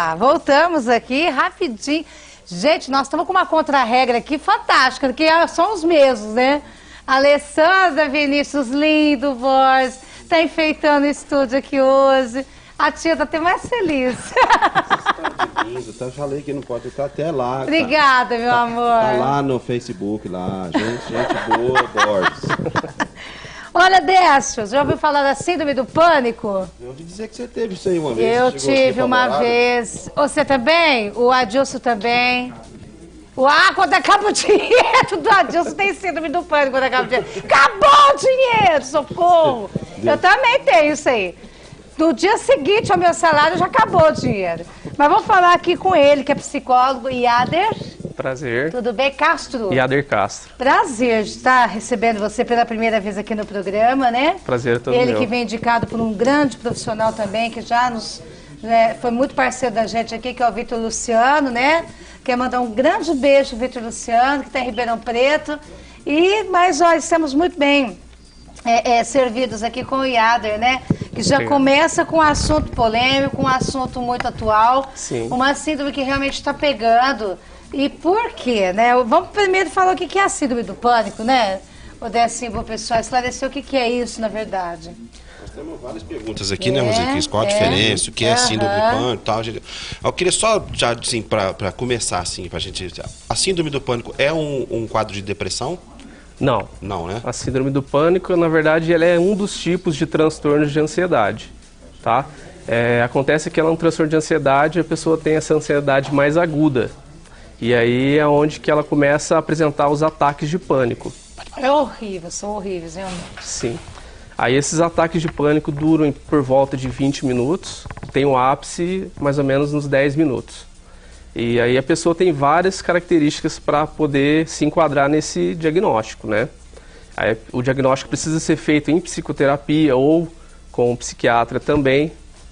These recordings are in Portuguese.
Opa, voltamos aqui rapidinho. Gente, nós estamos com uma contra-regra aqui fantástica, que são os mesmos, né? Alessandra Vinícius, lindo, voz, tá enfeitando o estúdio aqui hoje. A tia tá até mais feliz. Lindo, tá? Falei que não pode estar até lá. Obrigada, meu amor. Tá lá no Facebook, lá. Gente boa, Borges. Olha, Décio, já ouviu falar da síndrome do pânico? Eu ouvi dizer que você teve isso aí uma vez. Eu tive uma vez. Você também? O Adilson também? Quando acaba o dinheiro do Adilson, tem síndrome do pânico quando acaba o dinheiro. Acabou o dinheiro, socorro! Eu também tenho isso aí. No dia seguinte ao meu salário já acabou o dinheiro. Mas vamos falar aqui com ele, que é psicólogo, Iader. Prazer. Tudo bem, Castro? Iader Castro. Prazer de estar recebendo você pela primeira vez aqui no programa, né? Prazer é todo Ele meu. que vem indicado por um grande profissional também, que já nos foi muito parceiro da gente aqui, que é o Vitor Luciano, né? Quer mandar um grande beijo, Vitor Luciano, que está em Ribeirão Preto. Mas, olha, estamos muito bem servidos aqui com o Iader, né? Que já começa com um assunto polêmico, um assunto muito atual. Sim. Uma síndrome que realmente está pegando. E por quê, né? Vamos primeiro falar o que é a síndrome do pânico, né? O Décio, para o pessoal esclarecer o que é isso, na verdade. Nós temos várias perguntas aqui, né, Rosinha Cris? Qual a diferença? O que é síndrome do pânico e tal? Eu queria só, já, assim, para começar, assim, pra gente... A síndrome do pânico é um quadro de depressão? Não. Não, né? A síndrome do pânico, na verdade, ela é um dos tipos de transtornos de ansiedade, tá? Acontece que ela é um transtorno de ansiedade e a pessoa tem essa ansiedade mais aguda. E aí é onde que ela começa a apresentar os ataques de pânico. É horrível, são horríveis, realmente. Sim. Aí esses ataques de pânico duram por volta de 20 minutos, tem um ápice mais ou menos nos 10 minutos. E aí a pessoa tem várias características para poder se enquadrar nesse diagnóstico, né? Aí o diagnóstico precisa ser feito em psicoterapia ou com um psiquiatra também,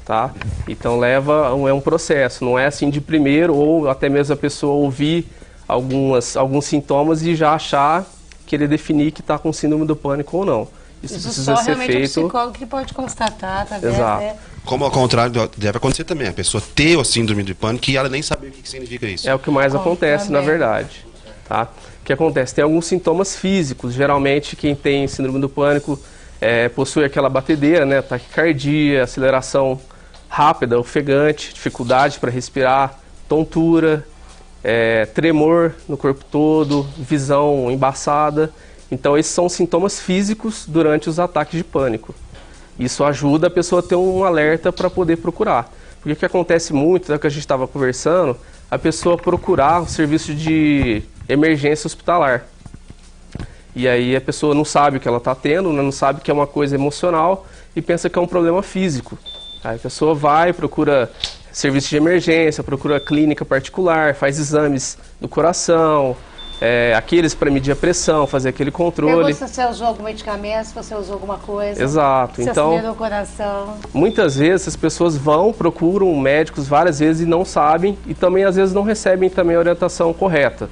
tá? Então é um processo, não é assim de primeiro, ou até mesmo a pessoa ouvir alguns sintomas e já achar, querer definir que está com síndrome do pânico ou não. Isso precisa só ser realmente feito. O psicólogo que pode constatar, tá vendo? Exato. Né? Como ao contrário, deve acontecer também. A pessoa ter a síndrome do pânico e ela nem saber o que significa isso. É o que mais acontece, na verdade. Tá? O que acontece? Tem alguns sintomas físicos. Geralmente, quem tem síndrome do pânico possui aquela batedeira, né? Taquicardia, aceleração rápida, ofegante, dificuldade para respirar, tontura, tremor no corpo todo, visão embaçada. Então, esses são sintomas físicos durante os ataques de pânico. Isso ajuda a pessoa a ter um alerta para poder procurar. Porque o que acontece muito, é que a gente estava conversando, a pessoa procurar um serviço de emergência hospitalar. E aí a pessoa não sabe o que ela está tendo, não sabe que é uma coisa emocional e pensa que é um problema físico. Aí a pessoa vai, procura serviço de emergência, procura clínica particular, faz exames do coração, aqueles para medir a pressão, fazer aquele controle. Pergunta se você usou algum medicamento, se você usou alguma coisa. Exato. Se então, acelerou o coração. Muitas vezes as pessoas procuram médicos várias vezes e não sabem, e também às vezes não recebem também a orientação correta.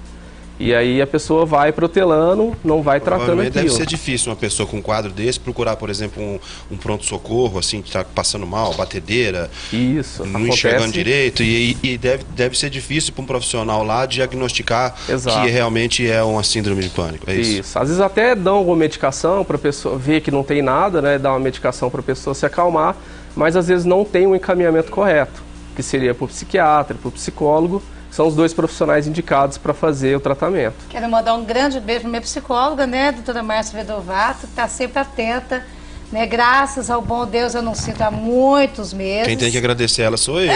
E aí a pessoa vai protelando, não vai tratando aquilo. Deve ser difícil uma pessoa com um quadro desse procurar, por exemplo, um pronto-socorro, assim, que está passando mal, batedeira, isso, não enxergando direito. E deve ser difícil para um profissional lá diagnosticar que realmente é uma síndrome de pânico. É isso? Isso. Às vezes até dão alguma medicação para a pessoa ver que não tem nada, né? Dá uma medicação para a pessoa se acalmar, mas às vezes não tem um encaminhamento correto, que seria para o psiquiatra, para o psicólogo. São os dois profissionais indicados para fazer o tratamento. Quero mandar um grande beijo para minha psicóloga, né, doutora Márcia Vedovato, que está sempre atenta, né, graças ao bom Deus eu não sinto há muitos meses. Quem tem que agradecer ela sou eu.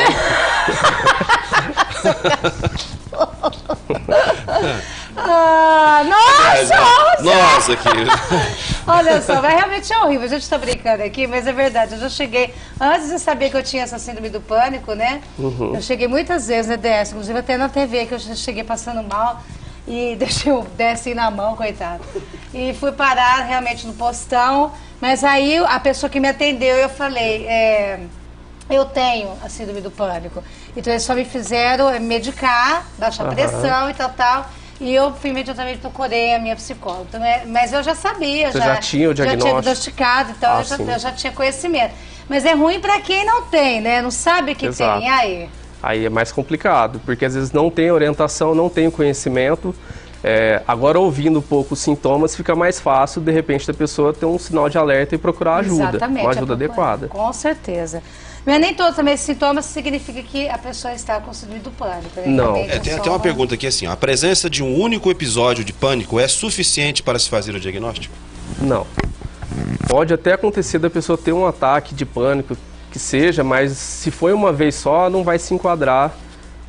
Nossa aqui. Olha só, mas realmente é horrível. A gente está brincando aqui, mas é verdade. Eu já cheguei, antes de saber que eu tinha essa síndrome do pânico, né? Eu cheguei muitas vezes, né, Décio? Inclusive até na TV, que eu já cheguei passando mal e deixei o Décio na mão, coitado. E fui parar realmente no postão, mas aí a pessoa que me atendeu, eu falei, eu tenho a síndrome do pânico. Então eles só me fizeram medicar, baixar a pressão e tal. E eu imediatamente procurei a minha psicóloga. Então, mas eu já sabia, já tinha o diagnóstico. Já tinha diagnosticado, então eu já tinha conhecimento. Mas é ruim para quem não tem, né? Não sabe que tem. E aí? Aí é mais complicado, porque às vezes não tem orientação, não tem conhecimento. Agora, ouvindo um pouco os sintomas, fica mais fácil, de repente, da pessoa ter um sinal de alerta e procurar ajuda, Exatamente, uma ajuda adequada. Com certeza. Mas nem todos também esses sintomas significa que a pessoa está com síndrome do pânico, né? Não. Tem até uma pergunta aqui assim, a presença de um único episódio de pânico é suficiente para se fazer o diagnóstico? Não. Pode até acontecer da pessoa ter um ataque de pânico, que seja, mas se foi uma vez só, não vai se enquadrar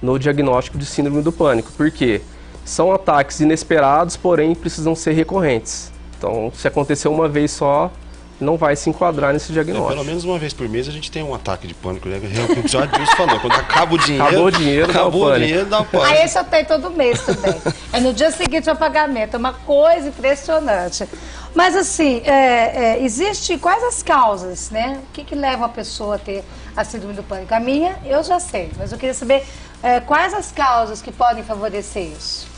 no diagnóstico de síndrome do pânico. Por quê? São ataques inesperados, porém precisam ser recorrentes. Então, se aconteceu uma vez só, não vai se enquadrar nesse diagnóstico. Pelo menos uma vez por mês a gente tem um ataque de pânico, né? É o que o Adilson falou, quando acaba o dinheiro... Acabou o dinheiro, dá o pânico. Aí esse eu tenho todo mês também. É no dia seguinte ao pagamento, é uma coisa impressionante. Mas assim, existe quais as causas, né? O que leva a pessoa a ter a síndrome do pânico? A minha, eu já sei, mas eu queria saber quais as causas que podem favorecer isso.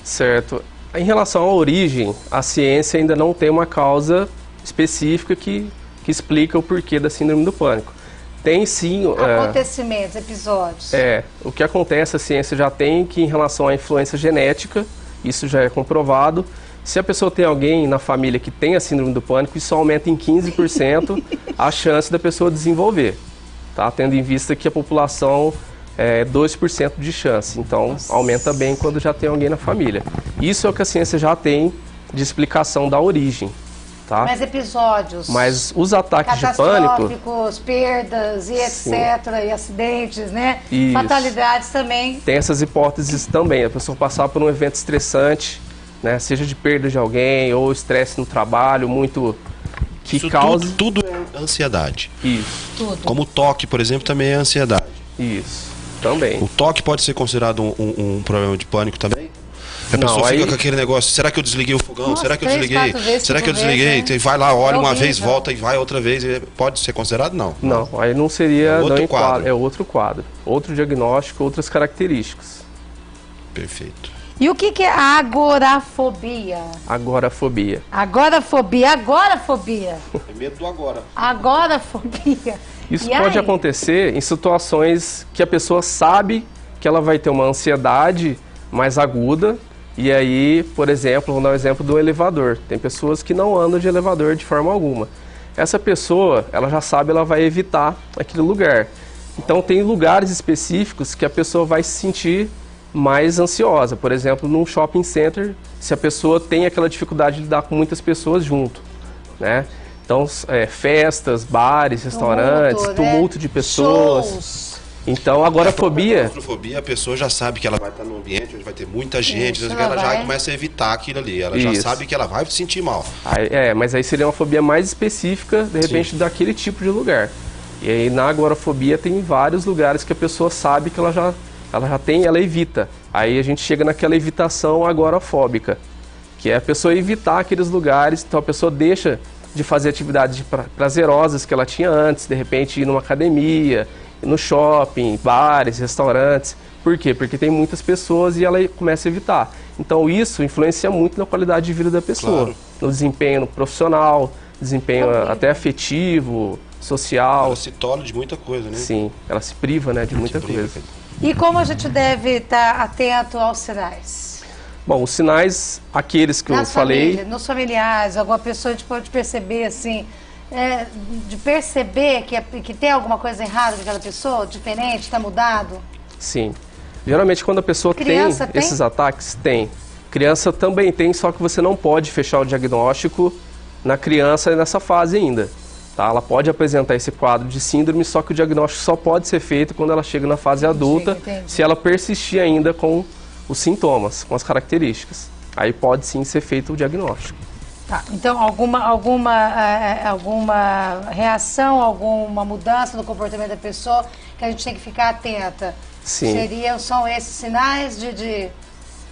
Certo. Em relação à origem, a ciência ainda não tem uma causa específica que explica o porquê da síndrome do pânico. Tem sim... acontecimentos, episódios. O que acontece, a ciência já tem que em relação à influência genética, isso já é comprovado. Se a pessoa tem alguém na família que tem a síndrome do pânico, isso aumenta em 15% a chance da pessoa desenvolver, tá? Tendo em vista que a população é 2% de chance, então aumenta bem quando já tem alguém na família. Isso é o que a ciência já tem de explicação da origem. Tá? Mas episódios. Mas os ataques de pânico... catastróficos, perdas e etc. E acidentes, né? Isso. Fatalidades também. Tem essas hipóteses também. A pessoa passar por um evento estressante, né? Seja de perda de alguém ou estresse no trabalho, muito... que isso cause... Tudo é ansiedade. Isso. Tudo. Como o toque, por exemplo, também é ansiedade. Isso. Também. O toque pode ser considerado um problema de pânico também? A pessoa fica com aquele negócio, será que eu desliguei o fogão? Nossa, será que eu desliguei? Será que eu desliguei? Né? Vai lá, olha uma vez, volta e vai outra vez. Pode ser considerado? Não. Não, aí não seria... outro quadro. É outro quadro. Outro diagnóstico, outras características. Perfeito. E o que é a agorafobia? Agorafobia. Agorafobia. É medo do agora. Agorafobia. Isso pode acontecer em situações que a pessoa sabe que ela vai ter uma ansiedade mais aguda. E aí, por exemplo, vamos dar um exemplo do elevador. Tem pessoas que não andam de elevador de forma alguma. Essa pessoa, ela já sabe, ela vai evitar aquele lugar. Então, tem lugares específicos que a pessoa vai se sentir mais ansiosa. Por exemplo, num shopping center, se a pessoa tem aquela dificuldade de lidar com muitas pessoas junto, né? Então, festas, bares, restaurantes, tumulto de pessoas. Shows. Então, agorafobia... A claustrofobia, a pessoa já sabe que ela vai estar num ambiente onde vai ter muita gente, ela já começa a evitar aquilo ali. Ela já sabe que ela vai se sentir mal. Mas aí seria uma fobia mais específica, de repente, daquele tipo de lugar. E aí, na agorafobia, tem vários lugares que a pessoa sabe que ela já tem, ela evita. Aí a gente chega naquela evitação agorafóbica, que é a pessoa evitar aqueles lugares. Então, a pessoa deixa de fazer atividades prazerosas que ela tinha antes, de repente ir numa academia, ir no shopping, bares, restaurantes. Por quê? Porque tem muitas pessoas e ela começa a evitar. Então isso influencia muito na qualidade de vida da pessoa, no desempenho profissional, desempenho até afetivo, social. Ela se tola de muita coisa, né? Sim, ela se priva, né, de muita coisa. E como a gente deve estar atento aos sinais? Bom, os sinais, aqueles que eu falei... Nos familiares, alguma pessoa a gente pode perceber, assim, de perceber que tem alguma coisa errada com aquela pessoa, diferente, está mudado? Sim. Geralmente, quando a pessoa tem esses ataques, tem. Criança também tem, só que você não pode fechar o diagnóstico na criança nessa fase ainda. Tá? Ela pode apresentar esse quadro de síndrome, só que o diagnóstico só pode ser feito quando ela chega na fase adulta, se ela persistir ainda com os sintomas, com as características. Aí pode sim ser feito o diagnóstico. Tá, então alguma reação, alguma mudança no comportamento da pessoa que a gente tem que ficar atenta? Sim. São esses sinais de...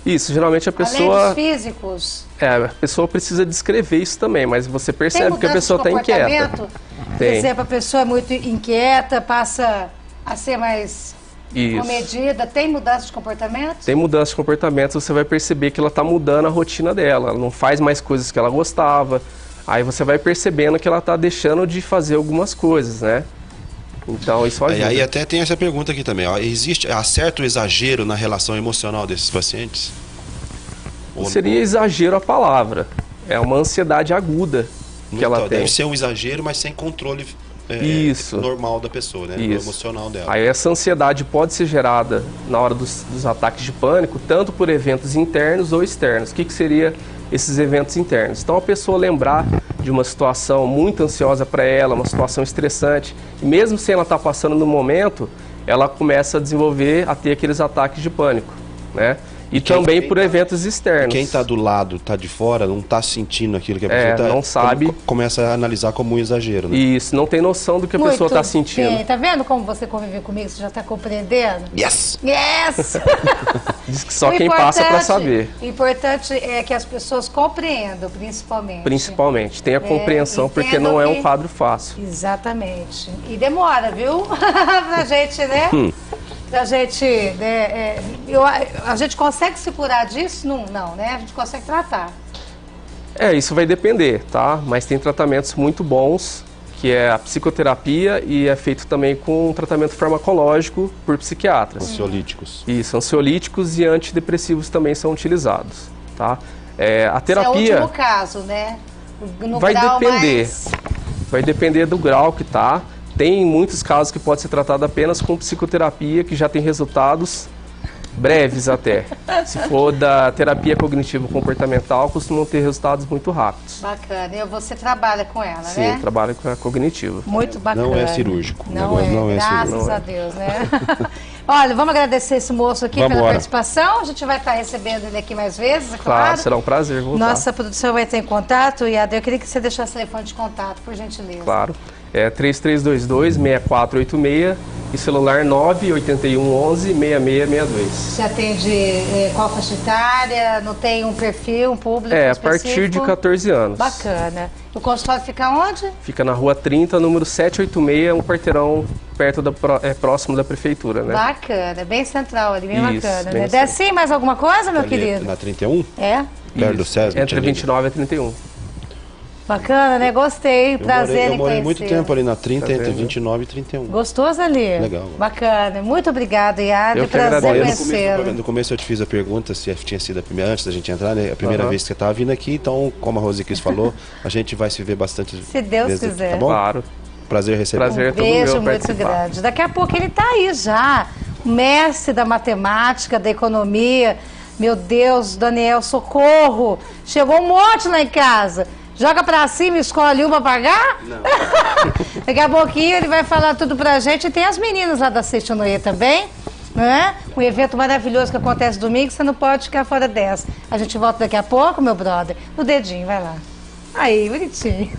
Isso, geralmente a pessoa... Além dos físicos? A pessoa precisa descrever isso também, mas você percebe que a pessoa está inquieta. Por exemplo, a pessoa é muito inquieta, passa a ser mais comedida. Tem mudança de comportamento? Tem mudança de comportamento, você vai perceber que ela está mudando a rotina dela. Ela não faz mais coisas que ela gostava. Aí você vai percebendo que ela está deixando de fazer algumas coisas, né? Então, isso ajuda. E aí até tem essa pergunta aqui também, ó. Há certo exagero na relação emocional desses pacientes? Não seria exagero a palavra. É uma ansiedade aguda que ela tem. Deve ser um exagero, mas sem controle normal da pessoa, né? Emocional dela. Aí essa ansiedade pode ser gerada na hora dos ataques de pânico, tanto por eventos internos ou externos. O que seria esses eventos internos? Então, a pessoa lembrar de uma situação muito ansiosa para ela, uma situação estressante, e mesmo sem ela estar passando no momento, ela começa a ter aqueles ataques de pânico, né? E também por eventos externos. Quem está do lado, está de fora, não está sentindo aquilo que a pessoa não sabe. Começa a analisar como um exagero, né? Isso, não tem noção do que a pessoa está sentindo. Bem, tá vendo como você convive comigo? Você já está compreendendo? Yes! Yes! Diz que só quem passa para saber. O importante é que as pessoas compreendam, principalmente. Principalmente, tenha compreensão, porque não é um quadro fácil. Exatamente. E demora, viu? Pra gente, né? A gente, a gente consegue se curar disso? Não, né? A gente consegue tratar. Isso vai depender, tá? Mas tem tratamentos muito bons, que é a psicoterapia e é feito também com um tratamento farmacológico por psiquiatras. Ansiolíticos. Isso, ansiolíticos e antidepressivos também são utilizados, tá? A terapia... Esse é o último caso, né? No vai grau depender. Mais... Vai depender do grau que tá. Tem muitos casos que pode ser tratado apenas com psicoterapia, que já tem resultados breves até. Se for da terapia cognitivo-comportamental, costumam ter resultados muito rápidos. Bacana. E você trabalha com ela, Sim, né? Sim, trabalho com a cognitiva. Muito bacana. Não é cirúrgico. Não é graças cirúrgico. a Deus, né? Olha, vamos agradecer esse moço aqui pela participação. A gente vai estar recebendo ele aqui mais vezes, é claro. Será um prazer voltar. Nossa produção vai ter em contato. E eu queria que você deixasse o telefone de contato, por gentileza. Claro. 3322-6486 e celular 98111-6662. Você atende qual faixa etária? Não tem um perfil, um público a específico? partir de 14 anos. Bacana. O consultório fica onde? Fica na Rua 30, número 786, um quarteirão próximo da prefeitura, né? Bacana, bem central ali, bem bacana, né? Centro. Desce mais alguma coisa, meu querido? Na 31? É? Perto do SESB? Entre 29 e 31. Bacana, né? Gostei. Prazer em conhecer. Eu morei muito tempo ali na 30, entre 29 e 31. Gostoso ali? Legal. Bacana. Muito obrigada, Iara. Eu que prazer agradeço. conhecê-lo. No começo eu te fiz a pergunta se tinha sido a primeira, antes da gente entrar, né? A primeira vez que você estava vindo aqui, então, como a Rose Cris falou, a gente vai se ver bastante. Se Deus quiser. Aqui, tá bom? Claro. Prazer receber. Prazer é todo beijo meu muito grande. Daqui a pouco ele está aí já. Mestre da matemática, da economia. Meu Deus, Daniel, socorro. Chegou um monte lá em casa. Joga pra cima e escolhe uma pra pagar? Não. Daqui a pouquinho ele vai falar tudo pra gente. E tem as meninas lá da Seixonoye também, né? Um evento maravilhoso que acontece domingo, você não pode ficar fora dessa. A gente volta daqui a pouco, meu brother. No dedinho, vai lá. Aí, bonitinho.